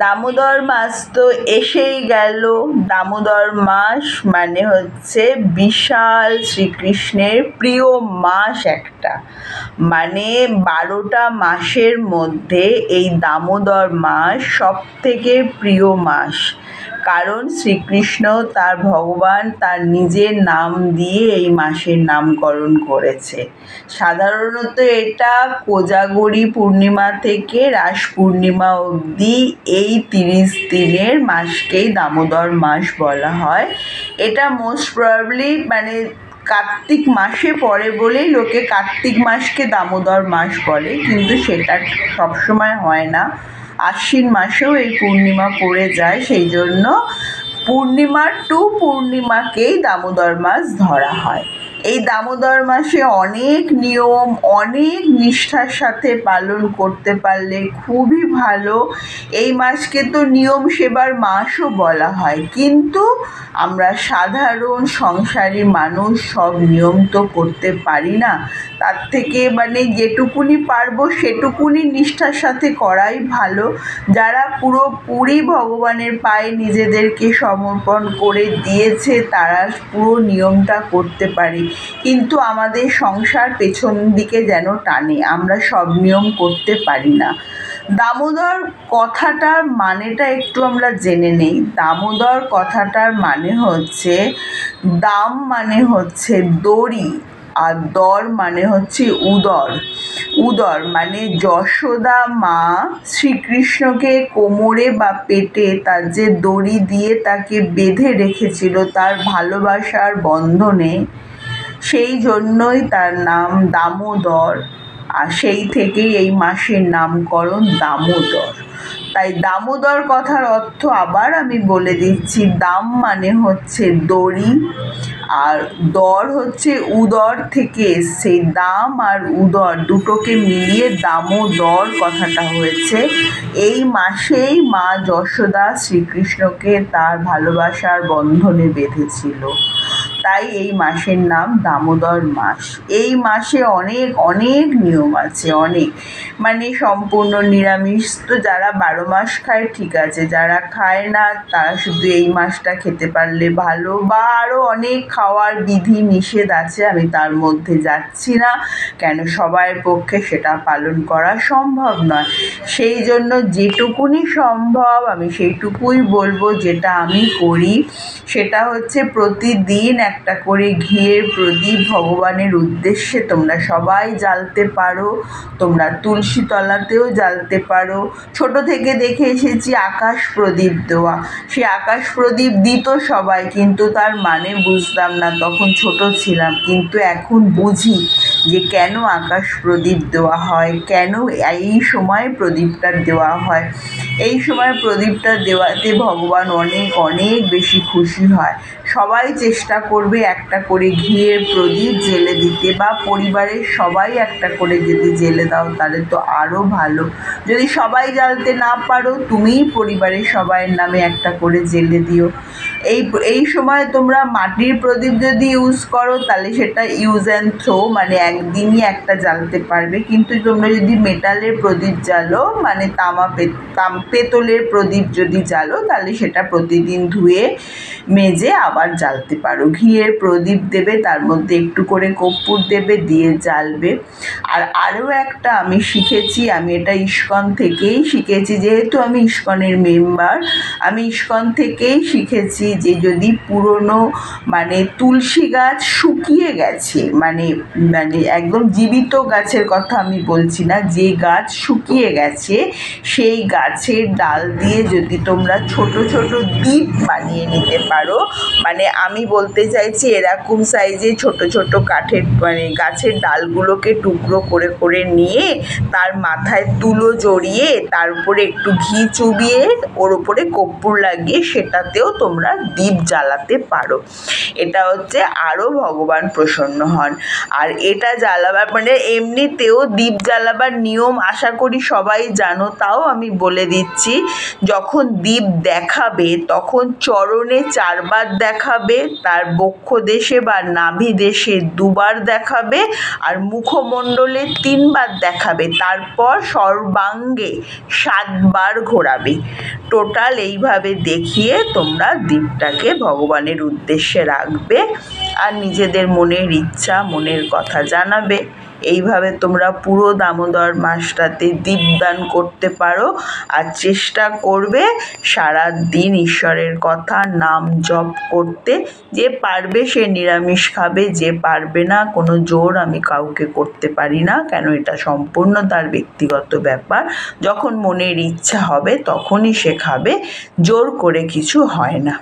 দামোদর মাস তো এসেই গেল। দামোদর মাস মানে হচ্ছে বিশাল শ্রীকৃষ্ণের প্রিয় মাস একটা, মানে 12টা মাসের মধ্যে এই দামোদর মাস সবথেকে প্রিয় মাস। কারণ শ্রীকৃষ্ণ তার ভগবান তার নিজের নাম দিয়ে এই মাসের নামকরণ করেছে। সাধারণত এটা কোজাগরী পূর্ণিমা থেকে রাস পূর্ণিমা অবধি এই 30 দিনের মাসকেই দামোদর মাস বলা হয়। এটা মোস্ট প্রবাবলি মানে কার্তিক মাসে পড়ে বলেই লোকে কার্তিক মাসকে দামোদর মাস বলে, কিন্তু সেটা সবসময় হয় না। আশ্বিন মাসেও এই পূর্ণিমা পড়ে যায়, সেই জন্য পূর্ণিমা টু পূর্ণিমাকেই দামোদর মাস ধরা হয়। এই দামোদর মাসে অনেক নিয়ম অনেক নিষ্ঠার সাথে পালন করতে পারলে খুবই ভালো। এই মাসকে তো নিয়ম সেবার মাসও বলা হয়, কিন্তু আমরা সাধারণ সংসারী মানুষ সব নিয়ম তো করতে পারি না। তার থেকে মানে যেটুকুনি পারবো সেটুকুনি নিষ্ঠার সাথে করাই ভালো। যারা পুরোপুরি ভগবানের পায়ে নিজেদেরকে সমর্পণ করে দিয়েছে তারা পুরো নিয়মটা করতে পারে, কিন্তু আমাদের সংসার পেছন দিকে যেন টানে, আমরা সব নিয়ম করতে পারি না। দামোদর কথাটার মানেটা একটু আমরা জেনে নেই। দামোদর কথাটার মানে হচ্ছে, দাম মানে হচ্ছে দড়ি, আর দর মানে হচ্ছে উদর। উদর মানে যশোদা মা শ্রীকৃষ্ণকে কোমরে বা পেটে তার যে দড়ি দিয়ে তাকে বেঁধে রেখেছিল তার ভালোবাসার বন্ধনে, সেই জন্যই তার নাম দামোদর, আর সেই থেকেই এই মাসের নামকরণ দামোদর। তাই দামোদর কথার অর্থ আবার আমি বলে দিচ্ছি, দাম মানে হচ্ছে দড়ি, আর দর হচ্ছে উদর থেকে এসছে। দাম আর উদর দুটোকে মিলিয়ে দামোদর কথাটা হয়েছে। এই মাসেই মা যশোদা শ্রীকৃষ্ণকে তার ভালোবাসার বন্ধনে বেঁধেছিল, তাই এই মাসের নাম দামোদর মাস। এই মাসে অনেক অনেক নিয়ম আছে, অনেক মানে সম্পূর্ণ নিরামিষ। তো যারা 12 মাস খায় ঠিক আছে, যারা খায় না তারা শুধু এই মাসটা খেতে পারলে ভালো, বা আরও অনেক খাওয়ার বিধি নিষেধ আছে, আমি তার মধ্যে যাচ্ছি না, কেন সবার পক্ষে সেটা পালন করা সম্ভব নয়। সেই জন্য যেটুকুনি সম্ভব আমি সেইটুকুই বলবো। যেটা আমি করি সেটা হচ্ছে প্রতিদিন একটা করে ঘিয়ের প্রদীপ ভগবানের উদ্দেশ্যে তোমরা সবাই জ্বালতে পারো। তোমরা তুলসী তলাতেও জ্বালতে পারো। ছোট থেকে দেখে এসেছি আকাশ প্রদীপ দেওয়া, সে আকাশ প্রদীপ দিত সবাই, কিন্তু তার মানে বুঝতাম না, তখন ছোট ছিলাম। কিন্তু এখন বুঝি যে কেন আকাশ প্রদীপ দেওয়া হয়, কেন এই সময় প্রদীপটা দেওয়া হয়। এই সময় প্রদীপটা দেওয়াতে ভগবান অনেক অনেক বেশি খুশি হয়। সবাই চেষ্টা করবে একটা করে ঘিয়ের প্রদীপ জেলে দিতে, বা পরিবারের সবাই একটা করে যদি জেলে দাও তাহলে তো আরও ভালো। যদি সবাই জ্বালতে না পারো তুমিই পরিবারের সবাইয়ের নামে একটা করে জেলে দিও। এই সময় তোমরা মাটির প্রদীপ যদি ইউজ করো তাহলে সেটা ইউজ অ্যান্ড থ্রো, মানে একদিনই একটা জ্বালতে পারবে। কিন্তু তোমরা যদি মেটালের প্রদীপ জ্বালো, মানে পেতলের প্রদীপ যদি জ্বালো, তাহলে সেটা প্রতিদিন ধুয়ে মেজে আবার জ্বালতে পারো। ঘিয়ের প্রদীপ দেবে, তার মধ্যে একটু করে কর্পূর দেবে, দিয়ে জ্বালবে। আর আরও একটা আমি শিখেছি, আমি এটা ইস্কন থেকেই শিখেছি, যেহেতু আমি ইস্কনের মেম্বার, আমি ইস্কন থেকেই শিখেছি যে যদি পুরনো মানে তুলসী গাছ শুকিয়ে গেছে, মানে একদম জীবিত গাছের কথা আমি বলছি না, যে গাছ শুকিয়ে গেছে সেই গাছের ডাল দিয়ে যদি তোমরা ছোট ছোট দ্বীপ বানিয়ে নিতে পারো, মানে আমি বলতে চাইছি এরকম সাইজে ছোট ছোট কাঠের মানে গাছের ডালগুলোকে টুকরো করে করে নিয়ে তার মাথায় তুলো জড়িয়ে তার উপরে একটু ঘি চুবিয়ে ওর উপরে কর্পূর লাগিয়ে সেটাতেও তোমরা দ্বীপ জ্বালাতে পারো। এটা হচ্ছে আরও ভগবান প্রসন্ন হন। আর এটা জ্বালাবার মানে এমনিতেও দ্বীপ জ্বালাবার নিয়ম আশা করি সবাই জানো, তাও আমি বলে দিচ্ছি। যখন দ্বীপ দেখাবে তখন চরণে 4 বার দেখাবে, তার বক্ষ দেশে বা নাভি দেশে 2 বার দেখাবে, আর মুখমণ্ডলে 3 বার দেখাবে, তারপর সর্বাঙ্গে 7 বার ঘোরাবে। টোটাল এইভাবে দেখিয়ে তোমরা দীপটাকে ভগবানের উদ্দেশ্যে রাখবে আর নিজেদের মনের ইচ্ছা মনের কথা জানাবে। এইভাবে তোমরা পুরো দামোদর মাসটাতে দীপদান করতে পারো আর চেষ্টা করবে সারা দিন ঈশ্বরের কথা নাম জপ করতে। যে পারবে সে নিরামিষ খাবে, যে পারবে না কোনো জোর আমি কাউকে করতে পারি না, কেন এটা সম্পূর্ণ তার ব্যক্তিগত ব্যাপার। যখন মনের ইচ্ছা হবে তখনই সে খাবে, জোর করে কিছু হয় না।